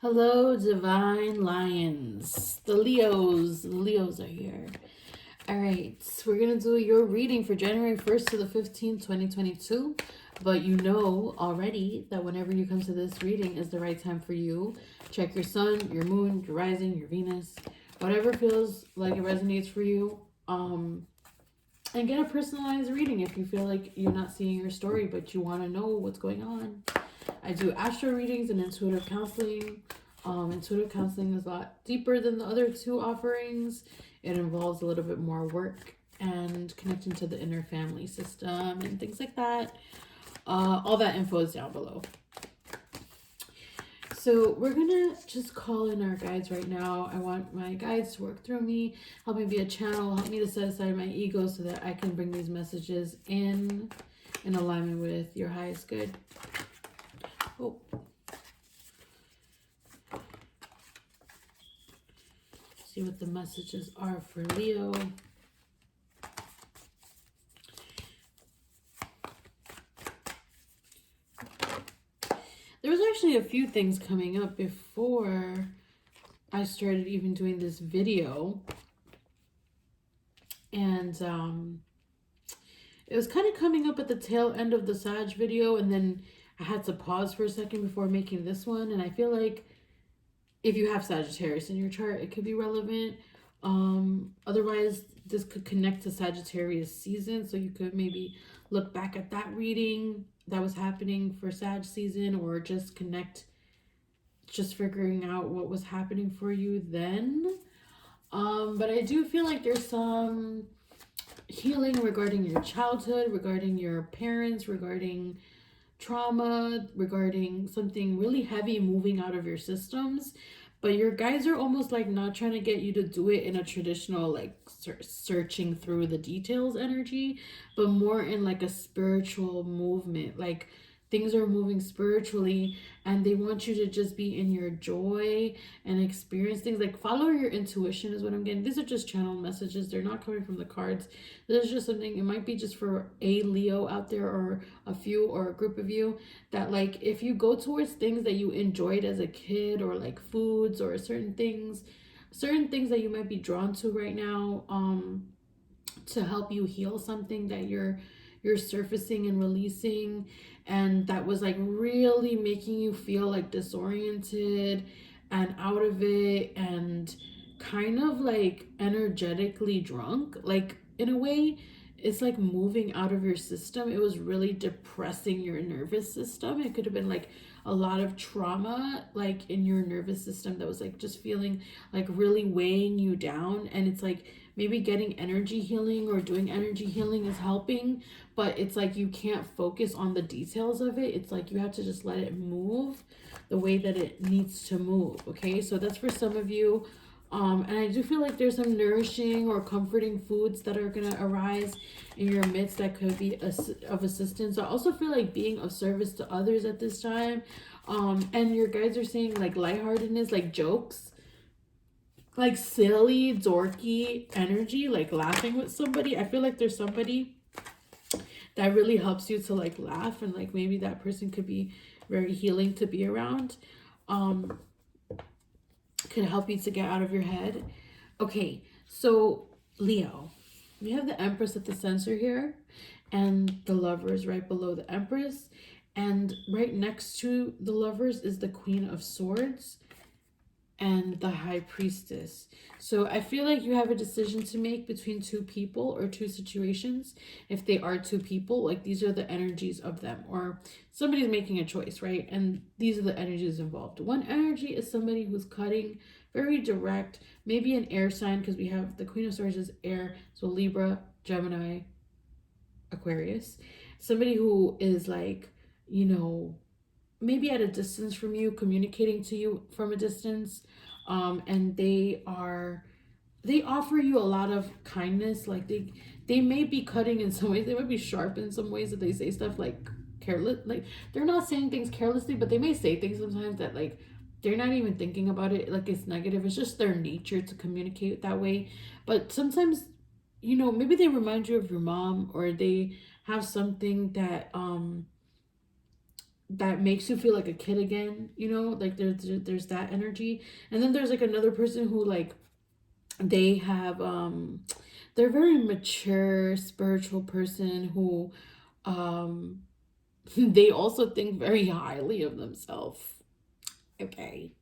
Hello, divine lions. The Leos are here. All right, we're going to do your reading for January 1st to the 15th, 2022. But you know already that whenever you come to this reading is the right time for you. Check your sun, your moon, your rising, your Venus, whatever feels like it resonates for you. And get a personalized reading if you feel like you're not seeing your story, but you want to know what's going on. I do astro readings and intuitive counseling. Intuitive counseling is a lot deeper than the other two offerings. It involves a little bit more work and connecting to the inner family system and things like that. All that info is down below. So we're gonna just call in our guides right now. I want my guides to work through me, help me be a channel, help me to set aside my ego so that I can bring these messages in alignment with your highest good. Oh. See what the messages are for Leo. There was actually a few things coming up before I started even doing this video. And it was kind of coming up at the tail end of the Sag video, and then I had to pause for a second before making this one. And I feel like if you have Sagittarius in your chart, it could be relevant. Otherwise, this could connect to Sagittarius season. So you could maybe look back at that reading that was happening for Sag season, or just figuring out what was happening for you then. But I do feel like there's some healing regarding your childhood, regarding your parents, regarding trauma, regarding something really heavy moving out of your systems. But your guides are almost like not trying to get you to do it in a traditional like searching through the details energy, but more in like a spiritual movement. Like things are moving spiritually and they want you to just be in your joy and experience things. Like follow your intuition is what I'm getting. These are just channel messages. They're not coming from the cards. This is just something, it might be just for a Leo out there, or a few, or a group of you, that like if you go towards things that you enjoyed as a kid, or like foods or certain things that you might be drawn to right now, to help you heal something that you're surfacing and releasing, and that was like really making you feel like disoriented and out of it and kind of like energetically drunk, like in a way it's like moving out of your system. It was really depressing your nervous system. It could have been like a lot of trauma like in your nervous system that was like just feeling like really weighing you down. And it's like maybe getting energy healing or doing energy healing is helping, but it's like you can't focus on the details of it. It's like you have to just let it move the way that it needs to move. Okay, so that's for some of you. And I do feel like there's some nourishing or comforting foods that are going to arise in your midst that could be of assistance. I also feel like being of service to others at this time. And your guides are saying like lightheartedness, like jokes, like silly, dorky energy, like laughing with somebody. I feel like there's somebody that really helps you to like laugh, and like maybe that person could be very healing to be around. Could help you to get out of your head. Okay, so Leo, we have the Empress at the center here, and the Lovers right below the Empress, and right next to the Lovers is the Queen of Swords and the High Priestess. So I feel like you have a decision to make between two people or two situations. If they are two people, like these are the energies of them, or somebody's making a choice, right? And these are the energies involved. One energy is somebody who's cutting, very direct, maybe an air sign, because we have the Queen of Swords is air, so Libra, Gemini, Aquarius. Somebody who is like, you know, maybe at a distance from you, communicating to you from a distance, and they offer you a lot of kindness. Like they may be cutting in some ways, they might be sharp in some ways, that they say stuff like careless, like they're not saying things carelessly, but they may say things sometimes that like they're not even thinking about it like it's negative. It's just their nature to communicate that way. But sometimes, you know, maybe they remind you of your mom, or they have something that that makes you feel like a kid again, you know, like there's that energy. And then there's like another person who like they have they're a very mature spiritual person who um they also think very highly of themselves. Okay.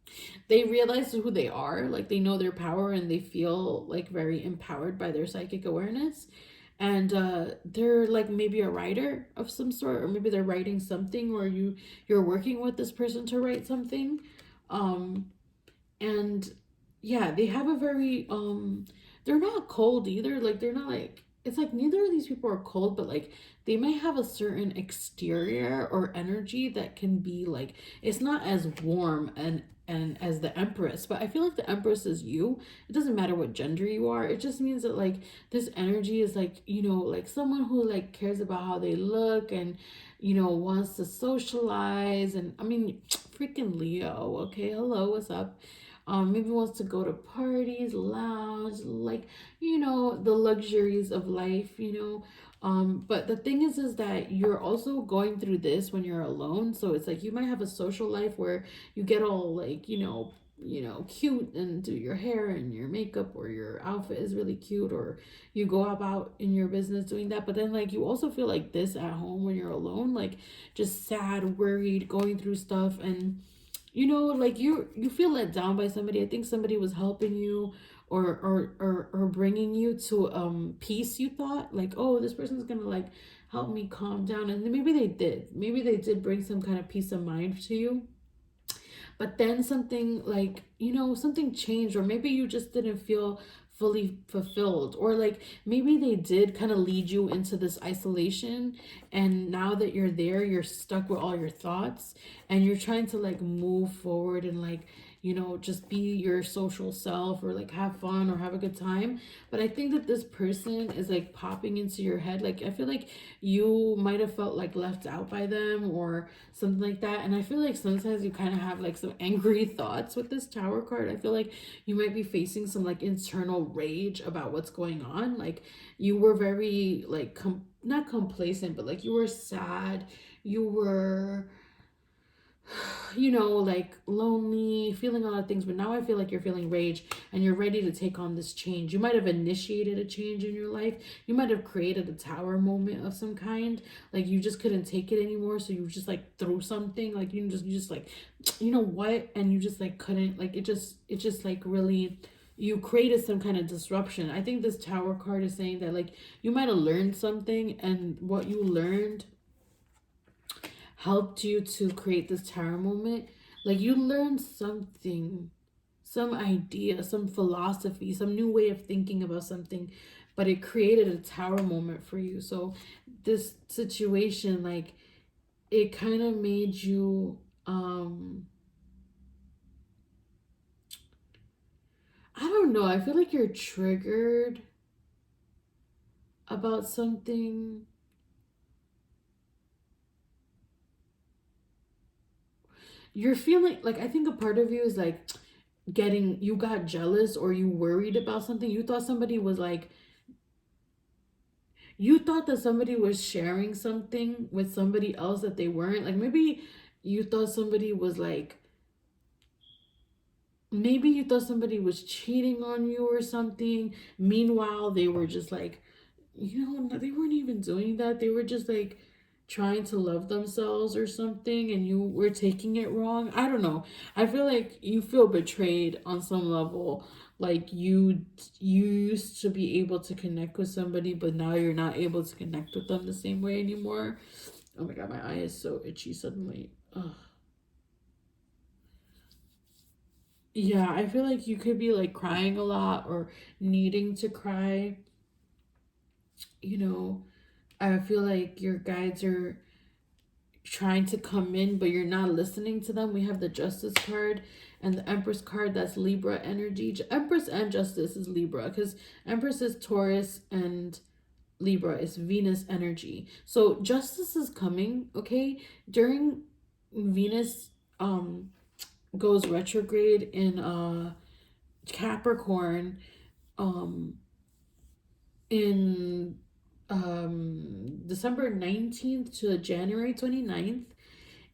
They realize who they are, like they know their power and they feel like very empowered by their psychic awareness. And they're like maybe a writer of some sort, or maybe they're writing something, or you're working with this person to write something. Um and yeah, they have a very they're not cold either, like they're not like, it's like neither of these people are cold, but like they may have a certain exterior or energy that can be like, it's not as warm and as the Empress, but I feel like the Empress is you. It doesn't matter what gender you are, it just means that like this energy is like, you know, like someone who like cares about how they look and, you know, wants to socialize. And I mean, freaking Leo, okay, hello, what's up? Maybe wants to go to parties, lounge, like, you know, the luxuries of life, you know. But the thing is that you're also going through this when you're alone. So it's like you might have a social life where you get all like, you know, cute and do your hair and your makeup, or your outfit is really cute, or you go about in your business doing that. But then like you also feel like this at home when you're alone, like just sad, worried, going through stuff. And you know, like you feel let down by somebody. I think somebody was helping you, or bringing you to peace. You thought like, oh, this person's gonna like help me calm down, and maybe they did, maybe they did bring some kind of peace of mind to you. But then something like, you know, something changed, or maybe you just didn't feel fully fulfilled, or like maybe they did kind of lead you into this isolation, and now that you're there, you're stuck with all your thoughts, and you're trying to like move forward and like, you know, just be your social self, or like have fun or have a good time. But I think that this person is like popping into your head. Like I feel like you might have felt like left out by them or something like that. And I feel like sometimes you kind of have like some angry thoughts with this Tower card. I feel like you might be facing some like internal rage about what's going on. Like you were very like not complacent, but like you were sad. You were, you know, like lonely, feeling a lot of things. But now I feel like you're feeling rage and you're ready to take on this change. You might have initiated a change in your life. You might have created a tower moment of some kind. Like you just couldn't take it anymore. So you just like threw something, like you just like, you know what? And you just like couldn't, like it just like really, you created some kind of disruption. I think this Tower card is saying that like you might have learned something, and what you learned helped you to create this tower moment. Like you learned something, some idea, some philosophy, some new way of thinking about something, but it created a tower moment for you. So this situation, like it kind of made you I don't know, I feel like you're triggered about something. You're feeling like, I think a part of you is like getting, you got jealous, or you worried about something. You thought somebody was like, you thought that somebody was sharing something with somebody else that they weren't. Like maybe you thought somebody was like, maybe you thought somebody was cheating on you or something. Meanwhile, they were just like, you know, they weren't even doing that. They were just like trying to love themselves or something, and you were taking it wrong. I don't know. I feel like you feel betrayed on some level. Like you used to be able to connect with somebody, but now you're not able to connect with them the same way anymore. Oh my god, my eye is so itchy suddenly. Ugh. Yeah, I feel like you could be like crying a lot or needing to cry. You know, I feel like your guides are trying to come in, but you're not listening to them. We have the Justice card and the Empress card. That's Libra energy. Empress and Justice is Libra, because Empress is Taurus and Libra is Venus energy. So Justice is coming, okay? During Venus goes retrograde in Capricorn um in December 19th to January 29th.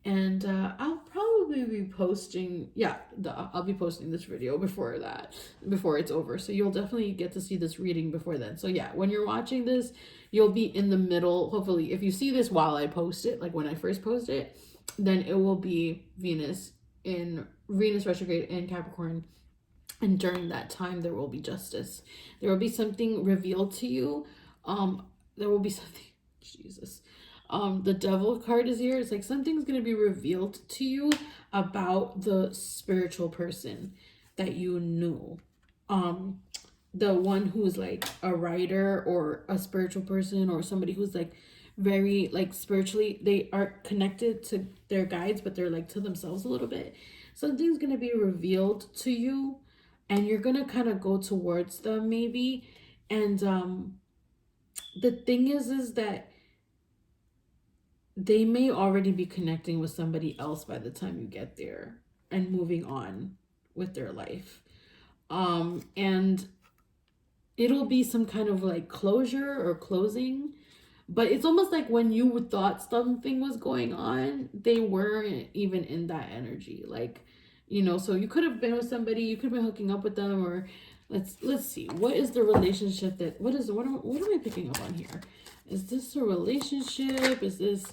And I'll probably be posting, yeah, I'll be posting this video before it's over. So you'll definitely get to see this reading before then. So yeah, when you're watching this, you'll be in the middle. Hopefully, if you see this while I post it, like when I first post it, then it will be Venus retrograde in Capricorn. And during that time, there will be justice. There will be something revealed to you. There will be something, Jesus. The devil card is here. It's like something's going to be revealed to you about the spiritual person that you knew. The one who's like a writer or a spiritual person, or somebody who's like very like spiritually, they are connected to their guides, but they're like to themselves a little bit. Something's going to be revealed to you, and you're going to kind of go towards them maybe. And the thing is that they may already be connecting with somebody else by the time you get there and moving on with their life. And it'll be some kind of like closure or closing, but it's almost like when you thought something was going on, they weren't even in that energy. Like, you know, so you could have been with somebody, you could have been hooking up with them, or let's see, what is the relationship that, what am I picking up on here? Is this a relationship? Is this,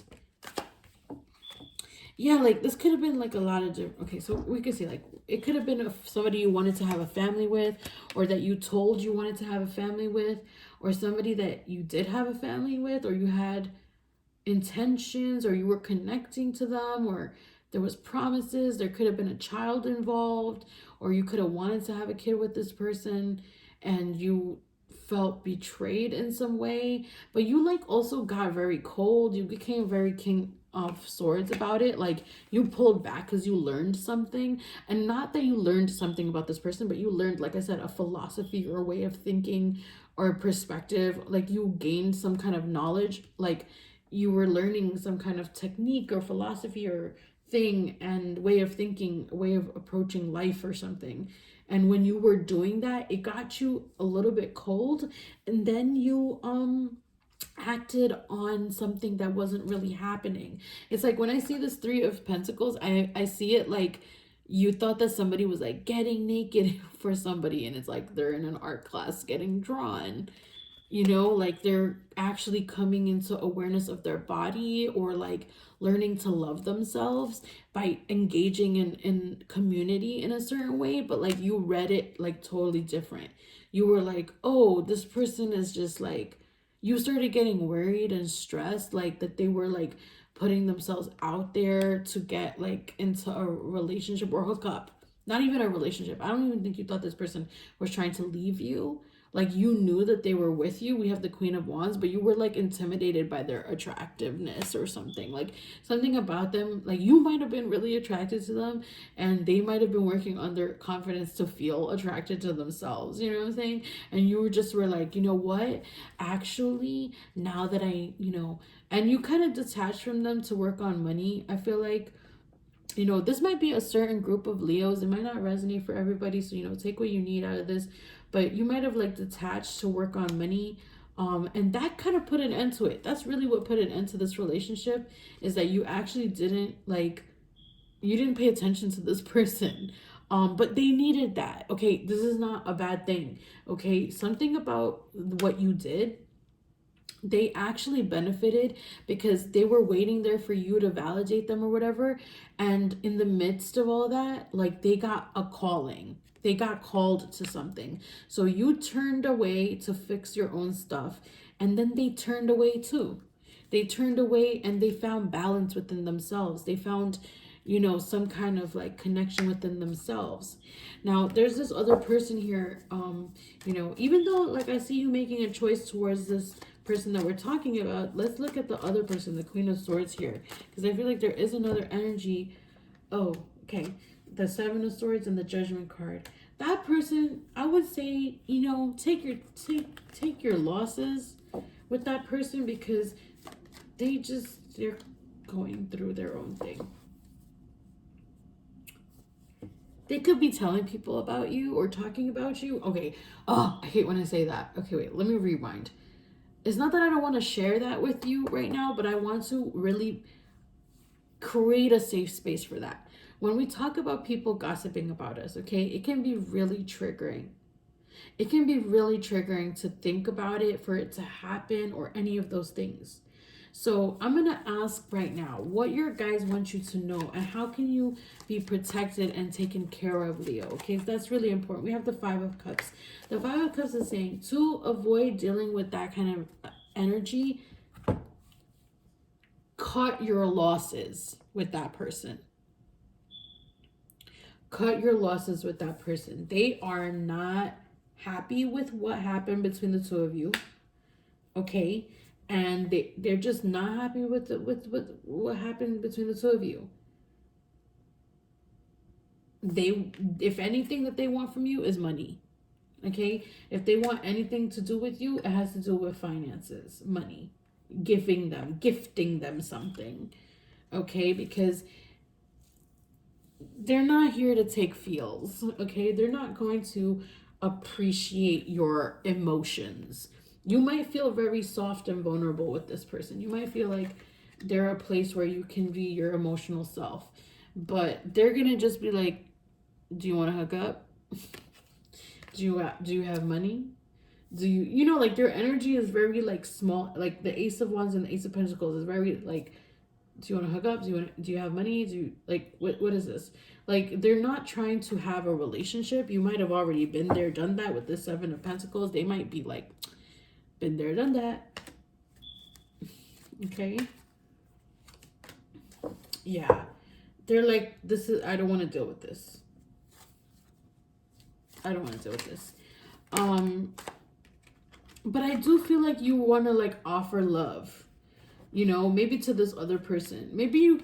yeah, like this could have been like a lot of different, okay, so we could see like it could have been somebody you wanted to have a family with, or that you told you wanted to have a family with, or somebody that you did have a family with, or you had intentions, or you were connecting to them, or there was promises. There could have been a child involved, or you could have wanted to have a kid with this person and you felt betrayed in some way, but you like also got very cold. You became very King of Swords about it. Like you pulled back because you learned something, and not that you learned something about this person, but you learned, like I said, a philosophy or a way of thinking or a perspective. Like you gained some kind of knowledge, like you were learning some kind of technique or philosophy or thing and way of thinking, way of approaching life or something. And when you were doing that, it got you a little bit cold, and then you acted on something that wasn't really happening. It's like when I see this Three of Pentacles, I see it like you thought that somebody was like getting naked for somebody, and it's like they're in an art class getting drawn. You know, like they're actually coming into awareness of their body, or like learning to love themselves by engaging in community in a certain way. But like you read it like totally different. You were like, oh, this person is just like, you started getting worried and stressed, like that they were like putting themselves out there to get like into a relationship or hook up. Not even a relationship. I don't even think you thought this person was trying to leave you. Like you knew that they were with you. We have the Queen of Wands, but you were like intimidated by their attractiveness or something. Like something about them, like you might have been really attracted to them, and they might have been working on their confidence to feel attracted to themselves. You know what I'm saying? And you were like, you know what? Actually, now that I, and you kind of detached from them to work on money. I feel like, this might be a certain group of Leos. It might not resonate for everybody. So, take what you need out of this. But you might have like detached to work on money. And that kind of put an end to it. That's really what put an end to this relationship, is that you actually didn't pay attention to this person. But they needed that. Okay, this is not a bad thing. Okay, something about what you did, they actually benefited because they were waiting there for you to validate them or whatever. And in the midst of all that, like they got a calling. They got called to something. So you turned away to fix your own stuff. And then they turned away too. They turned away and they found balance within themselves. They found, some kind of like connection within themselves. Now, there's this other person here, even though like I see you making a choice towards this person that we're talking about, let's look at the other person, the Queen of Swords here, because I feel like there is another energy. Oh, okay. The Seven of Swords and the Judgment card. That person, I would say, take your losses with that person, because they're going through their own thing. They could be telling people about you or talking about you. Okay. Oh, I hate when I say that. Okay, wait, let me rewind. It's not that I don't want to share that with you right now, but I want to really create a safe space for that. When we talk about people gossiping about us, okay, it can be really triggering. It can be really triggering to think about it, for it to happen, or any of those things. So I'm going to ask right now what your guys want you to know, and how can you be protected and taken care of, Leo. Okay, that's really important. We have the Five of Cups. The Five of Cups is saying to avoid dealing with that kind of energy, cut your losses with that person. Cut your losses with that person. They are not happy with what happened between the two of you. Okay? And they're just not happy with what happened between the two of you. If anything that they want from you is money. Okay? If they want anything to do with you, it has to do with finances, money, gifting them something. Okay? Because they're not here to take feels. Okay? They're not going to appreciate your emotions. You might feel very soft and vulnerable with this person. You might feel like they're a place where you can be your emotional self. But they're going to just be like, do you want to hook up? Do you have money? Do you know, like, their energy is very, like, small. Like, the Ace of Wands and the Ace of Pentacles is very, like, do you want to hook up? Do you have money? Do you, like, what is this? Like, they're not trying to have a relationship. You might have already been there, done that with the Seven of Pentacles. They might be like, been there, done that. Okay. Yeah. They're like, I don't want to deal with this. I don't want to deal with this. But I do feel like you want to, like, offer love. You know, maybe to this other person. Maybe you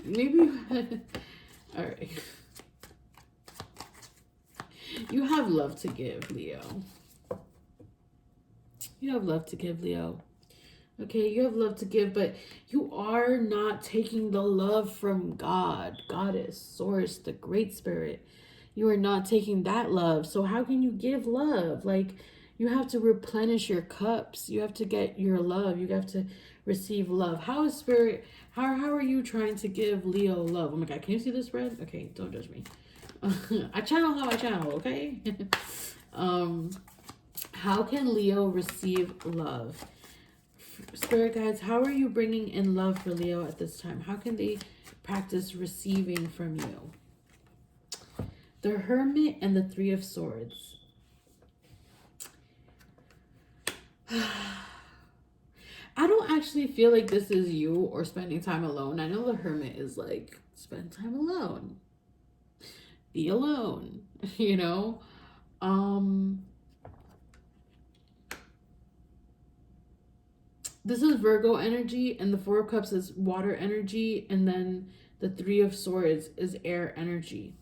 all right. You have love to give, Leo. You have love to give, Leo. Okay, you have love to give, but you are not taking the love from God, Goddess, Source, the Great Spirit. You are not taking that love. So how can you give love? Like, you have to replenish your cups. You have to get your love. You have to receive love. How is Spirit, how are you trying to give Leo love? Oh my God, can you see this red? Okay, don't judge me. I channel how I channel, okay? How can Leo receive love? Spirit guides, how are you bringing in love for Leo at this time? How can they practice receiving from you? The Hermit and the Three of Swords. I don't actually feel like this is you or spending time alone. I know the Hermit is like, spend time alone. Be alone, you know? This is Virgo energy, and the Four of Cups is water energy, and then the Three of Swords is air energy.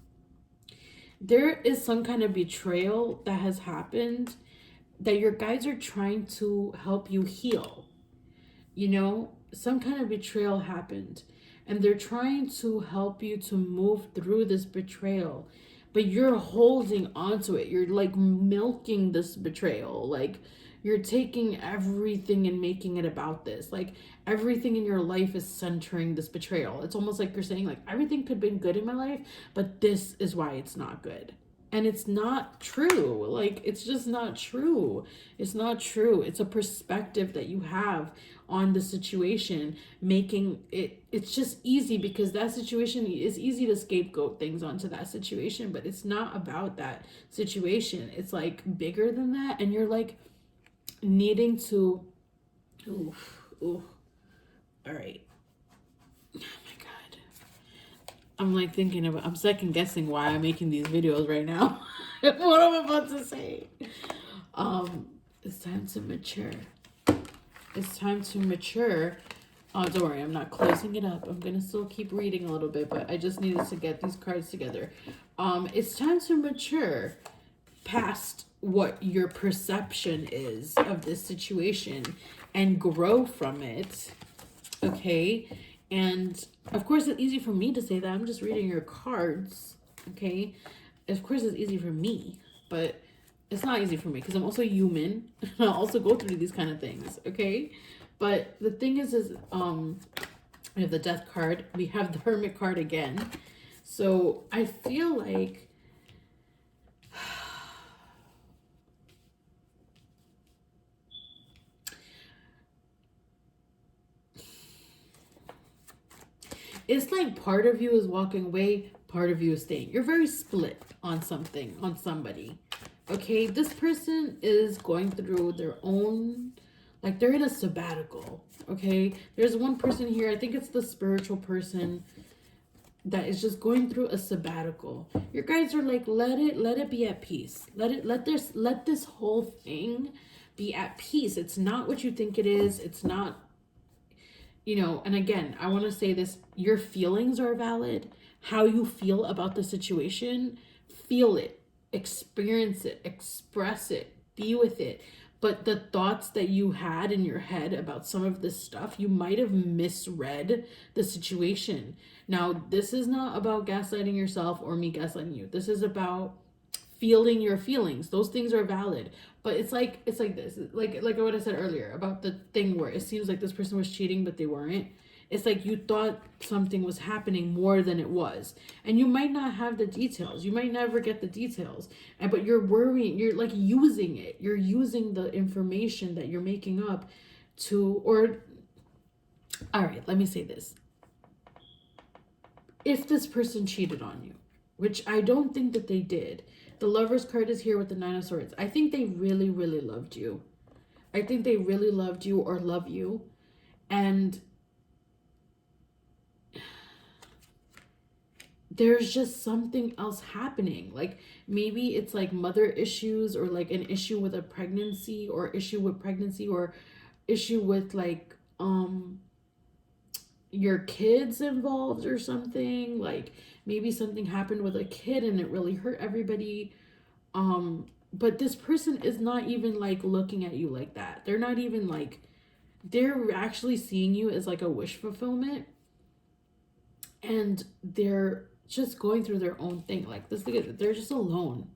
There is some kind of betrayal that has happened that your guides are trying to help you heal. You know, some kind of betrayal happened, and they're trying to help you to move through this betrayal, but you're holding onto it. You're like milking this betrayal. Like, you're taking everything and making it about this. Like, everything in your life is centering this betrayal. It's almost like you're saying, like, everything could have been good in my life, but this is why it's not good. And it's not true. Like, it's just not true. It's not true. It's a perspective that you have on the situation, making it, it's just easy because that situation is easy to scapegoat things onto that situation, but it's not about that situation. It's like bigger than that. And you're like needing to, ooh, all right. Oh my God. I'm like thinking about, I'm second guessing why I'm making these videos right now. What I'm about to say. It's time to mature. It's time to mature. Oh, don't worry, I'm not closing it up. I'm gonna still keep reading a little bit, but I just needed to get these cards together. It's time to mature past what your perception is of this situation and grow from it. Okay? And of course it's easy for me to say that. I'm just reading your cards. Okay? Of course it's easy for me, but it's not easy for me because I'm also human. I also go through these kind of things. Okay? But the thing is We have the Death card. We have the Hermit card again. So I feel like it's like part of you is walking away, part of you is staying. You're very split on something, on somebody. Okay, this person is going through their own, like they're in a sabbatical. Okay, there's one person here, I think it's the spiritual person, that is just going through a sabbatical. Your guys are like, let it be at peace. Let this whole thing be at peace. It's not what you think it is. It's not, and again, I want to say this, your feelings are valid. How you feel about the situation, feel it, experience it, express it, be with it. But the thoughts that you had in your head about some of this stuff, you might have misread the situation. Now, this is not about gaslighting yourself or me gaslighting you. This is about feeling your feelings. Those things are valid. But it's like this. Like what I said earlier about the thing where it seems like this person was cheating, but they weren't. It's like you thought something was happening more than it was. And you might not have the details. You might never get the details. But you're worrying. You're like using it. You're using the information that you're making up all right, let me say this. If this person cheated on you, which I don't think that they did, the Lover's card is here with the Nine of Swords. I think they really, really loved you. I think they really loved you or love you. And there's just something else happening. Like maybe it's like mother issues or like an issue with a pregnancy or issue with like your kids involved or something. Like maybe something happened with a kid and it really hurt everybody. But this person is not even like looking at you like that. They're not even like, they're actually seeing you as like a wish fulfillment. And they're just going through their own thing. Like this, they're just alone.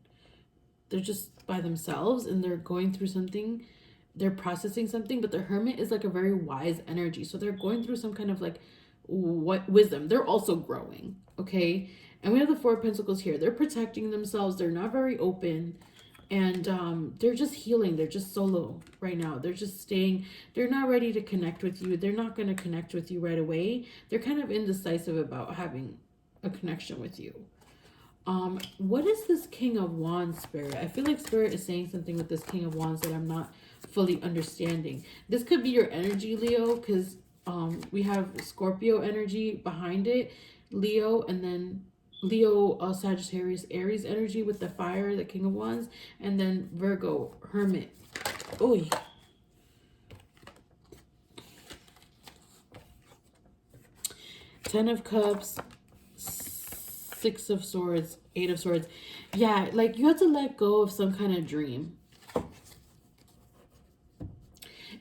They're just by themselves and they're going through something. They're processing something, but the Hermit is like a very wise energy. So they're going through some kind of like wisdom. They're also growing, okay? And we have the Four of Pentacles here. They're protecting themselves. They're not very open. And they're just healing. They're just solo right now. They're just staying. They're not ready to connect with you. They're not going to connect with you right away. They're kind of indecisive about having a connection with you. What is this King of Wands, Spirit? I feel like Spirit is saying something with this King of Wands that I'm not fully understanding. This could be your energy, Leo, because we have Scorpio energy behind it, Leo, and then Leo, Sagittarius, Aries energy with the fire, the King of Wands, and then Virgo, Hermit. Oh, Ten of Cups, Six of Swords, Eight of Swords. Yeah, like you have to let go of some kind of dream.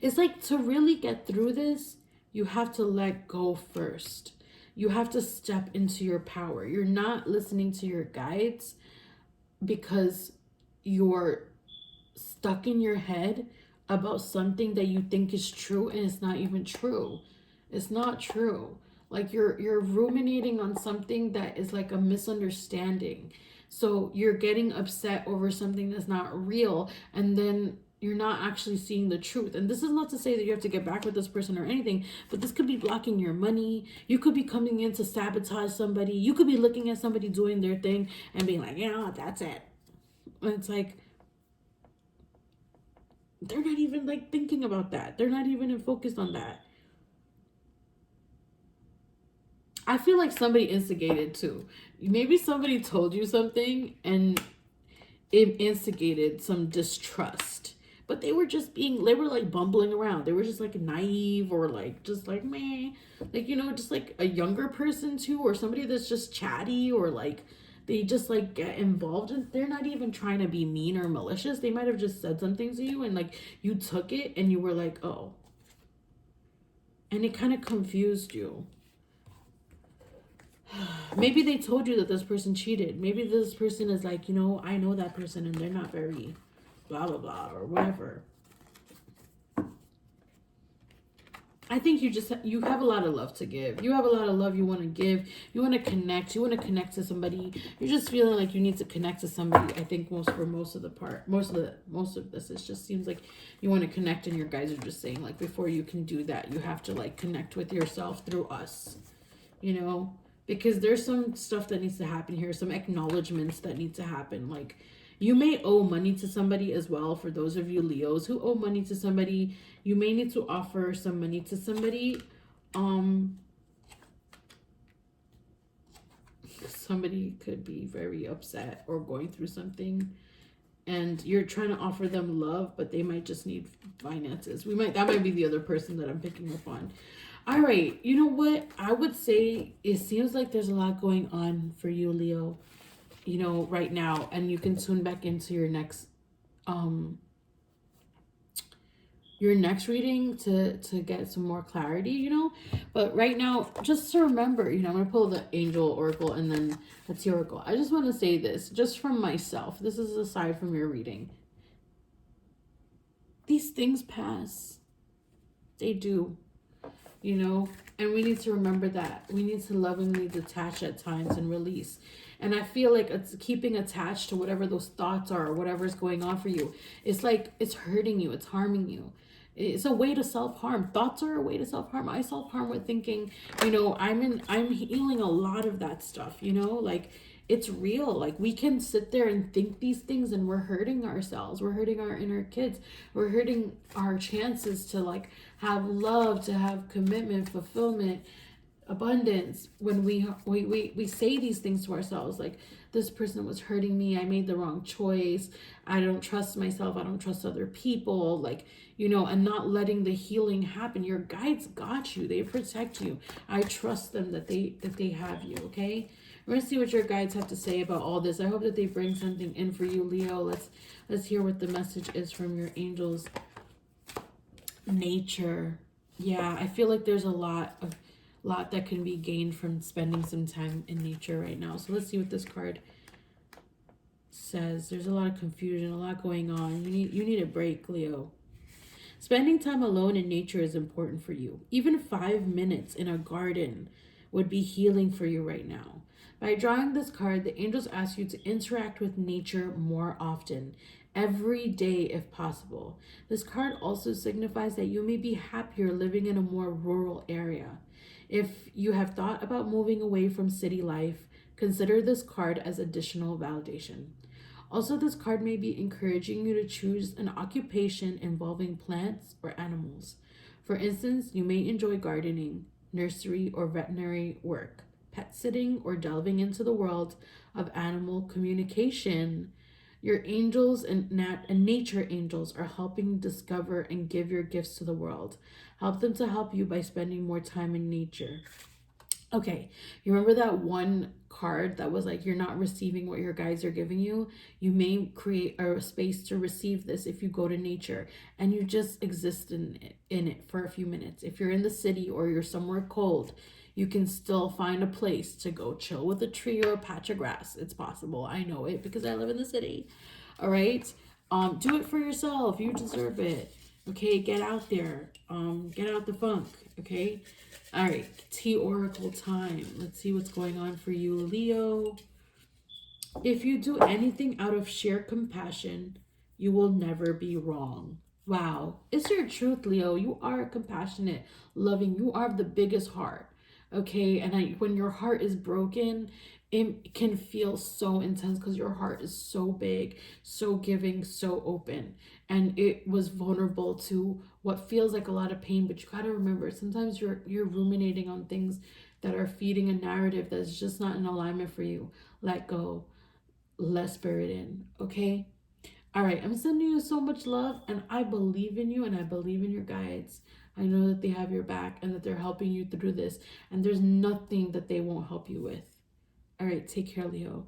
It's like to really get through this, you have to let go first. You have to step into your power. You're not listening to your guides because you're stuck in your head about something that you think is true and it's not even true. It's not true. Like you're ruminating on something that is like a misunderstanding. So you're getting upset over something that's not real, and then you're not actually seeing the truth. And this is not to say that you have to get back with this person or anything, but this could be blocking your money. You could be coming in to sabotage somebody. You could be looking at somebody doing their thing and being like, that's it. And it's like, they're not even like thinking about that. They're not even focused on that. I feel like somebody instigated too. Maybe somebody told you something and it instigated some distrust. But they were like bumbling around. They were just like naive or like, just like, meh. Like, just like a younger person too, or somebody that's just chatty, or like, they just like get involved and they're not even trying to be mean or malicious. They might have just said something to you and like you took it and you were like, oh. And it kind of confused you. Maybe they told you that this person cheated. Maybe this person is like, I know that person and they're not very blah, blah, blah, or whatever. I think you have a lot of love to give. You have a lot of love you want to give. You want to connect. You want to connect to somebody. You're just feeling like you need to connect to somebody. I think most of the part, most of this, it just seems like you want to connect, and your guys are just saying like before you can do that, you have to like connect with yourself through us. You know, because there's some stuff that needs to happen here, some acknowledgments that need to happen. Like you may owe money to somebody as well. For those of you Leos who owe money to somebody, you may need to offer some money to somebody. Somebody could be very upset or going through something, and you're trying to offer them love, but they might just need finances. That might be the other person that I'm picking up on. All right, you know what? I would say it seems like there's a lot going on for you, Leo, you know, right now, and you can tune back into your next reading to get some more clarity, you know. But right now, just to remember, you know, I'm gonna pull the angel oracle and then the T oracle. I just want to say this just from myself. This is aside from your reading. These things pass. They do. You know, and we need to remember that. We need to lovingly detach at times and release. And I feel like it's keeping attached to whatever those thoughts are or whatever's going on for you. It's like it's hurting you, it's harming you. It's a way to self-harm. Thoughts are a way to self-harm. I self-harm with thinking, you know, I'm healing a lot of that stuff, you know, like it's real. Like we can sit there and think these things and we're hurting ourselves. We're hurting our inner kids. We're hurting our chances to like have love, to have commitment, fulfillment, abundance. When we say these things to ourselves, like this person was hurting me, I made the wrong choice, I don't trust myself, I don't trust other people, like, you know, and not letting the healing happen. Your guides got you, they protect you. I trust them that they have you. Okay, we're gonna see what your guides have to say about all this. I hope that they bring something in for you, Leo. Let's hear what the message is from your angels. Nature. Yeah, I feel like there's a lot that can be gained from spending some time in nature right now. So let's see what this card says. There's a lot of confusion, a lot going on. You need a break, Leo. Spending time alone in nature is important for you. Even 5 minutes in a garden would be healing for you right now. By drawing this card, the angels ask you to interact with nature more often, every day if possible. This card also signifies that you may be happier living in a more rural area. If you have thought about moving away from city life, consider this card as additional validation. Also, this card may be encouraging you to choose an occupation involving plants or animals. For instance, you may enjoy gardening, nursery or veterinary work, pet sitting, or delving into the world of animal communication. Your angels and nature angels are helping discover and give your gifts to the world. Help them to help you by spending more time in nature. Okay, you remember that one card that was like you're not receiving what your guides are giving you? You may create a space to receive this if you go to nature and you just exist in it for a few minutes. If you're in the city or you're somewhere cold, you can still find a place to go chill with a tree or a patch of grass. It's possible. I know it because I live in the city. All right. Do it for yourself. You deserve it. Okay, get out there. Get out the funk. Okay. All right, T oracle time. Let's see what's going on for you, Leo. If you do anything out of sheer compassion, you will never be wrong. Wow, it's your truth, Leo. You are compassionate, loving. You are the biggest heart. Okay, and when your heart is broken, it can feel so intense because your heart is so big, so giving, so open, and it was vulnerable to what feels like a lot of pain. But you got to remember, sometimes you're ruminating on things that are feeding a narrative that's just not in alignment for you. Let go, let spirit in. Okay, all right, I'm sending you so much love, and I believe in you, and I believe in your guides. I know that they have your back and that they're helping you through this, and there's nothing that they won't help you with. All right, take care, Leo.